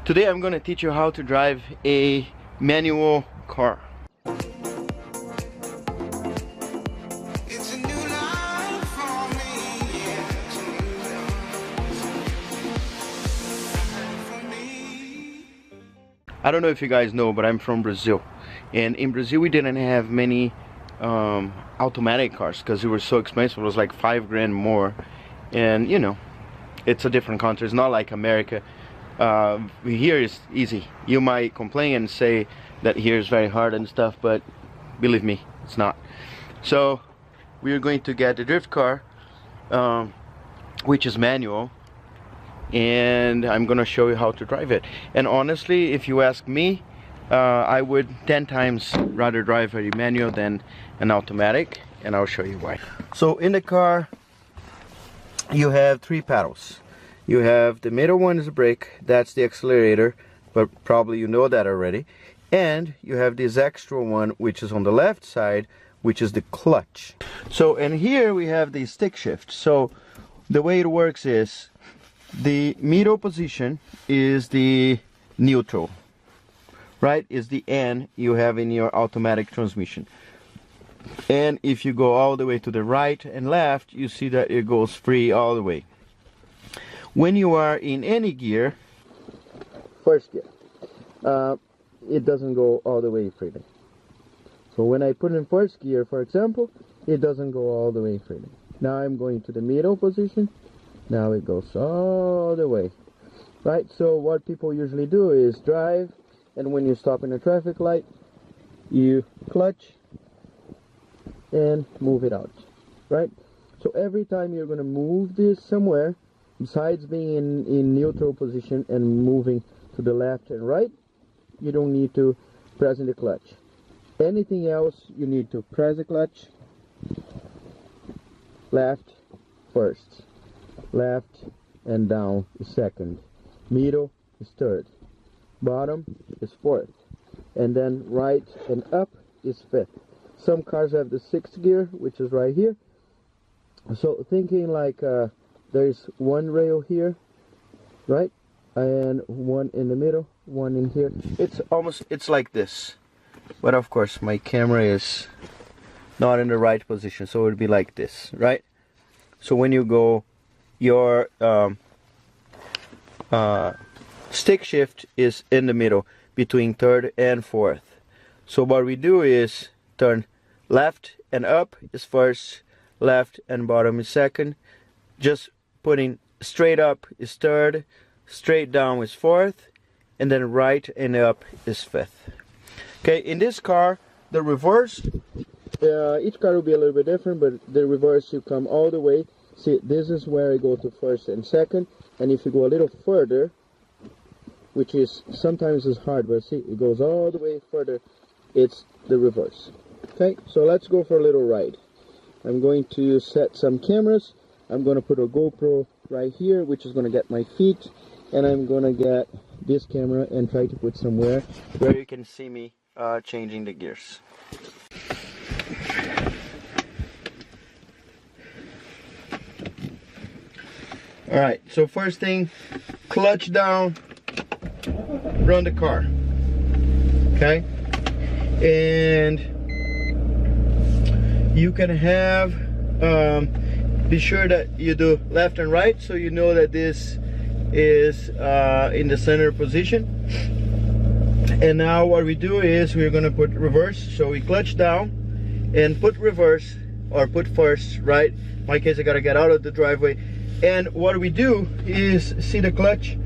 Today I'm going to teach you how to drive a manual car. It's a new life for me, yeah. It's a new life for me. I don't know if you guys know, but I'm from Brazil, and in Brazil we didn't have many automatic cars because they were so expensive. It was like 5 grand more, and you know, it's a different country. It's not like America. Here is easy. You might complain and say that here is very hard and stuff, but believe me, it's not. So we are going to get the drift car, which is manual, and I'm gonna show you how to drive it. And honestly, if you ask me, I would 10 times rather drive a manual than an automatic, and I'll show you why. So in the car you have 3 pedals. You have the middle one is the brake, that's the accelerator, but probably you know that already. And you have this extra one which is on the left side, which is the clutch. So, and here we have the stick shift. So the way it works is the middle position is the neutral, right? Is the N you have in your automatic transmission. And if you go all the way to the right and left, you see that it goes free all the way. When you are in any gear, first gear, it doesn't go all the way freely. So when I put in first gear, for example, it doesn't go all the way freely. Now I'm going to the middle position. Now it goes all the way, right? So what people usually do is drive, and when you stop in a traffic light, you clutch and move it out, right? So every time you're going to move this somewhere, besides being in neutral position and moving to the left and right, you don't need to press in the clutch. Anything else, you need to press the clutch, left first, left and down is second, middle is third, bottom is fourth, and then right and up is fifth. Some cars have the 6th gear, which is right here. So thinking like there's one rail here, right, and one in the middle, one in here. It's like this, but of course my camera is not in the right position, so it would be like this, right? So when you go, your stick shift is in the middle between 3rd and 4th. So what we do is turn left and up is first, left and bottom is second. Just putting straight up is 3rd, straight down is 4th, and then right and up is 5th. Okay, in this car, the reverse, each car will be a little bit different, but the reverse, you come all the way. See, this is where I go to 1st and 2nd, and if you go a little further, which is sometimes is hard, but see, it goes all the way further, it's the reverse. Okay, so let's go for a little ride. I'm going to set some cameras. I'm going to put a GoPro right here, which is going to get my feet, and I'm going to get this camera and try to put somewhere where you can see me changing the gears. Alright, so first thing, clutch down, run the car. Okay, and you can have be sure that you do left and right, so you know that this is in the center position. And now what we do is we're going to put reverse, so we clutch down and put reverse, or put first, right? In my case, I gotta get out of the driveway. And what we do is, see the clutch,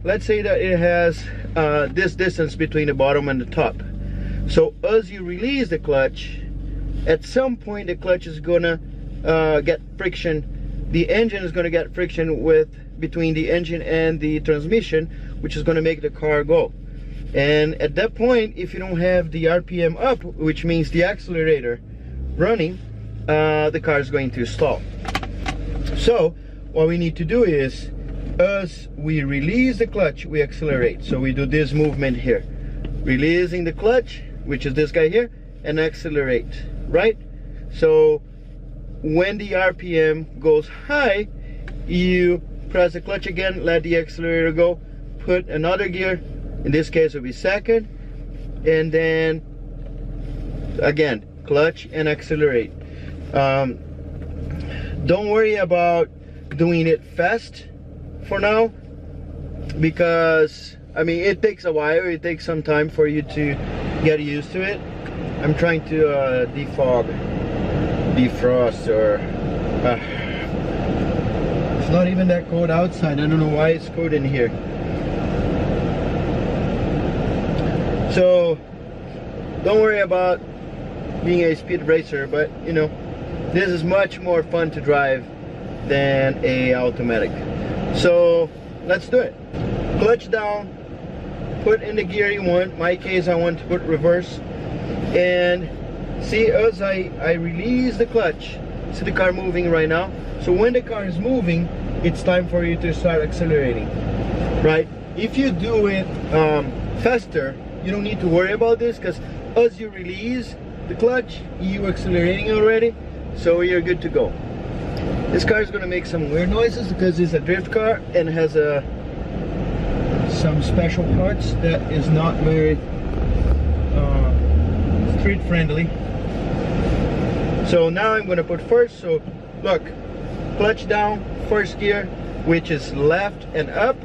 let's say that it has this distance between the bottom and the top. So as you release the clutch, at some point the clutch is gonna get friction. The engine is gonna get friction between the engine and the transmission, which is gonna make the car go. And at that point, if you don't have the RPM up, which means the accelerator running, the car is going to stall. So what we need to do is, as we release the clutch, we accelerate. So we do this movement here, releasing the clutch, which is this guy here, and accelerate, right? So when the RPM goes high, you press the clutch again, let the accelerator go, put another gear. In this case, it will be second, and then again clutch and accelerate. Don't worry about doing it fast for now, because I mean it takes a while. It takes some time for you to get used to it. I'm trying to defrost, or it's not even that cold outside. I don't know why it's cold in here. So don't worry about being a speed racer, but you know, this is much more fun to drive than a automatic. So let's do it. Clutch down, put in the gear you want. In my case, I want to put reverse, and see, as I release the clutch, see the car moving right now. So when the car is moving, it's time for you to start accelerating, right? If you do it faster, you don't need to worry about this, because as you release the clutch, you're accelerating already, so you're good to go. This car is going to make some weird noises because it's a drift car and has some special parts that is not very street friendly. So now I'm going to put first. So look, clutch down, first gear, which is left and up,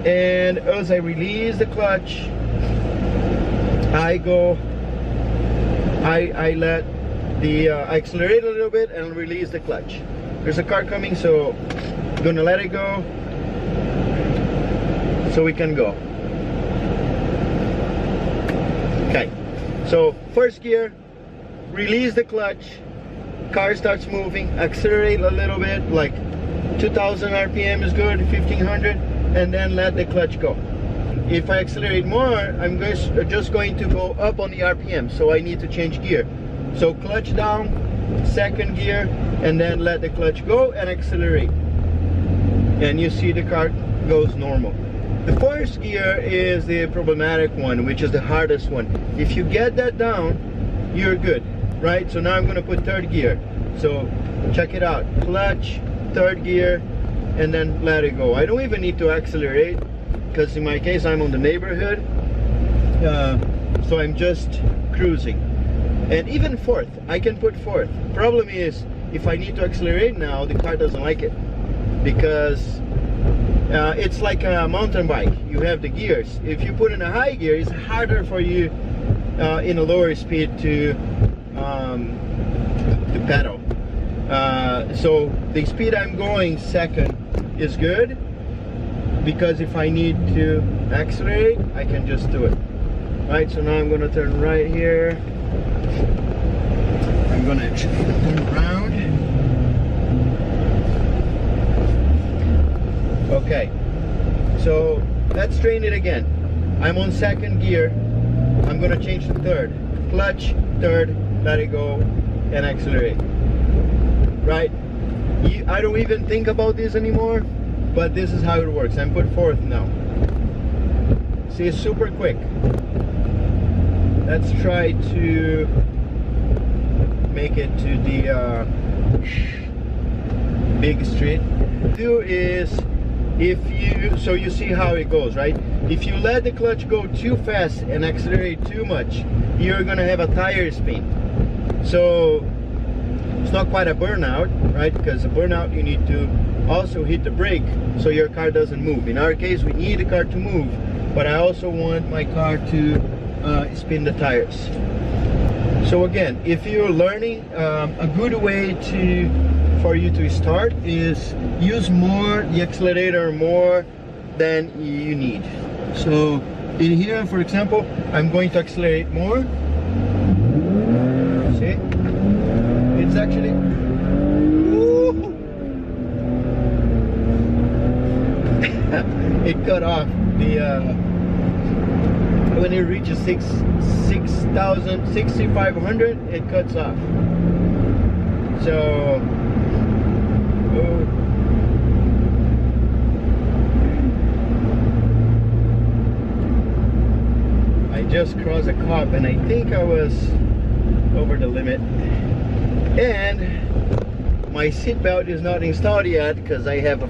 and as I release the clutch, I let the accelerate a little bit and release the clutch. There's a car coming, so I'm gonna let it go so we can go. Okay, so first gear, release the clutch, car starts moving, accelerate a little bit, like 2000 RPM is good, 1500, and then let the clutch go. If I accelerate more, I'm just going to go up on the RPM, so I need to change gear. So clutch down, second gear, and then let the clutch go and accelerate. And you see the car goes normal. The first gear is the problematic one, which is the hardest one. If you get that down, you're good, right? So now I'm gonna put third gear. So check it out, clutch, third gear, and then let it go. I don't even need to accelerate, because in my case I'm on the neighborhood, so I'm just cruising. And even fourth, I can put fourth. Problem is, if I need to accelerate now, the car doesn't like it, because it's like a mountain bike. You have the gears. If you put in a high gear, it's harder for you in a lower speed to pedal. So the speed I'm going second is good, because if I need to accelerate, I can just do it. Right, so now I'm gonna turn right here. I'm gonna actually turn around. Okay, so let's train it again. I'm on second gear. I'm gonna change to third. Clutch, third, let it go, and accelerate. Right? I don't even think about this anymore, but this is how it works. I'm put fourth now. See, it's super quick. Let's try to make it to the big street. Do is, so you see how it goes, right? If you let the clutch go too fast and accelerate too much, you're gonna have a tire spin. So it's not quite a burnout, right? Because a burnout, you need to also hit the brake so your car doesn't move. In our case, we need the car to move, but I also want my car to spin the tires. So again, if you're learning, a good way for you to start is use the accelerator more than you need. So in here, for example, I'm going to accelerate more. See? It's actually, it cut off the when it reaches 6,500, it cuts off. So I just crossed a cop and I think I was over the limit, and my seat belt is not installed yet because I have a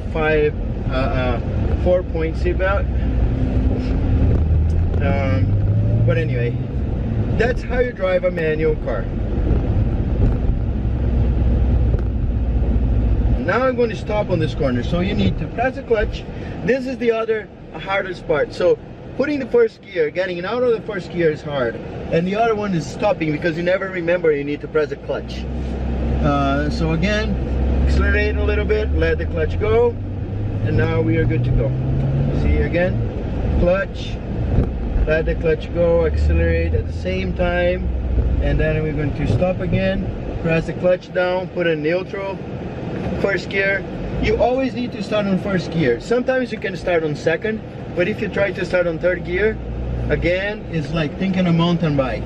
4-point seat belt. But anyway, that's how you drive a manual car. Now I'm going to stop on this corner, so you need to press the clutch. This is the other hardest part. So putting the first gear, getting out of the first gear is hard, and the other one is stopping because you never remember you need to press the clutch. So again, accelerate a little bit, let the clutch go, and now we are good to go. See again, clutch, let the clutch go, accelerate at the same time, and then we're going to stop again, press the clutch down, put in neutral, first gear. You always need to start on first gear. Sometimes you can start on second, but if you try to start on third gear, again, it's like thinking a mountain bike.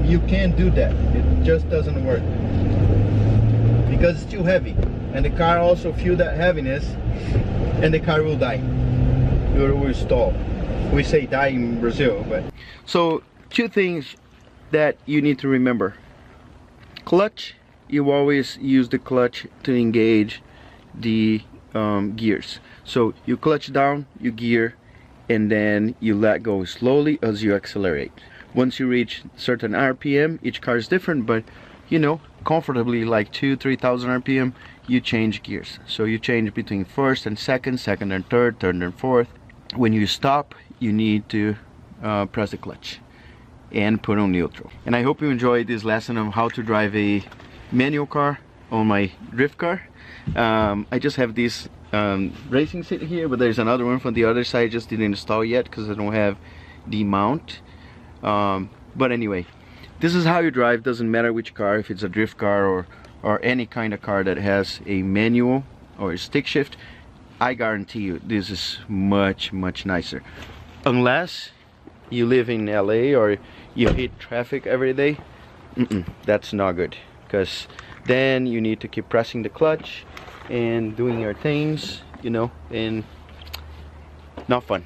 You can't do that. It just doesn't work because it's too heavy, and the car also feels that heaviness, and the car will die. It will stall. We say die in Brazil, but so two things that you need to remember. Clutch, you always use the clutch to engage the gears. So you clutch down, you gear, and then you let go slowly as you accelerate. Once you reach certain RPM, each car is different, but you know, comfortably like 2,000-3,000 RPM, you change gears. So you change between first and second, second and third, third and fourth. When you stop, you need to press the clutch and put on neutral. And I hope you enjoyed this lesson on how to drive a manual car on my drift car. I just have this racing seat here, but there's another one from the other side. I just didn't install yet because I don't have the mount. But anyway, this is how you drive. Doesn't matter which car, if it's a drift car or any kind of car that has a manual or a stick shift. I guarantee you this is much nicer, unless you live in LA or you hit traffic every day. That's not good, because then you need to keep pressing the clutch and doing your things, you know, and not fun.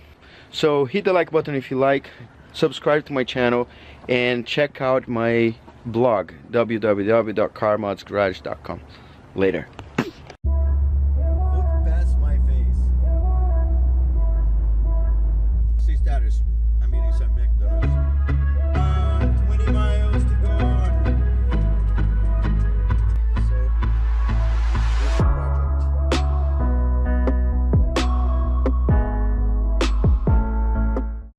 So hit the like button if you like, subscribe to my channel, and check out my blog www.carmodsgarage.com. Later.